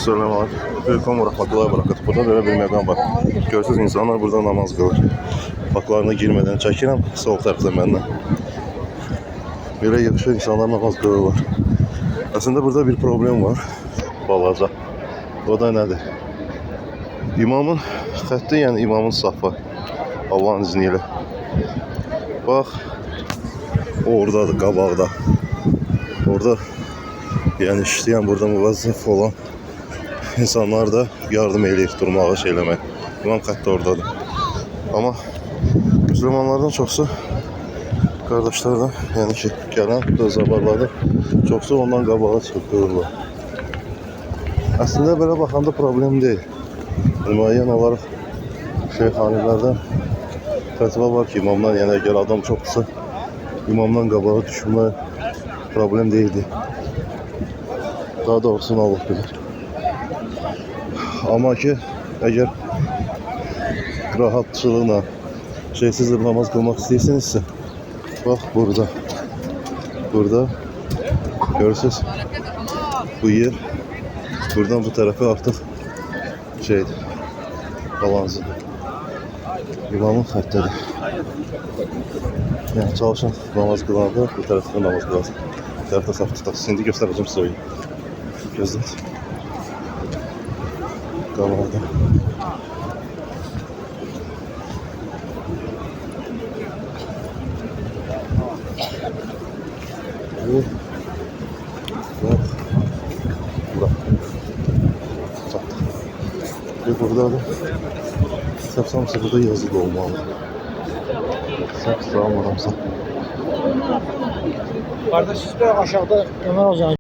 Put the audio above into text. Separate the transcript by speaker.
Speaker 1: Selamlar. Aleyküm ve rahmetullahi ve berekatuhu. Burada böyle bir məqam var. Görürsünüz insanlar burada namaz kılır. Baklarına girmeden çəkirəm, sol tərəfdə məndən. Belə yığışır insanlar namaz kılırlar. Aslında burada bir problem var. Balaca. O da nədir? İmamın xətti, yəni imamın safı. Allah'ın izniyle. Bak, oradadır, qabaqda. Orada, yəni işləyən, burada müvazzif olan insanlar da yardım eləyir durmağa, şeyləmək. İmam xətti oradadır. Ama Müslümanlardan çoxsu, qardaşlardan, yəni ki, gələn zabarlarda çoxsu ondan qabağa çıxıb dururlar. Əslində belə baxanda problem deyil. Müəyyən olaraq şeyxanilərdən fətva var ki, imamdan, yəni əgər adam çoxsa imamdan qabağa düşmək problem deyildi. Daha doğrusunu Allah bilir. Ama ki, əgər rahatçılıqla şeysiz namaz kılmak istəyirsinizsə, bax burada. Burada görürsünüz bu yer. Buradan bu tarafa artık şeydir. Balansıdır. İmamın xəttidir. Yəni çalışın namaz kılanda bu tarafta namaz kılasın. Bu tarafta saf tutasın. Şimdi göstereceğim size oyunu. Gözlər. Qabağda. Bak. Bura. Çatdı. Ve burada da Sapsamsa burada yazılı olmalı. Sapsam adamsa.
Speaker 2: Kardeş siz de aşağıda Ömer Hoca'nın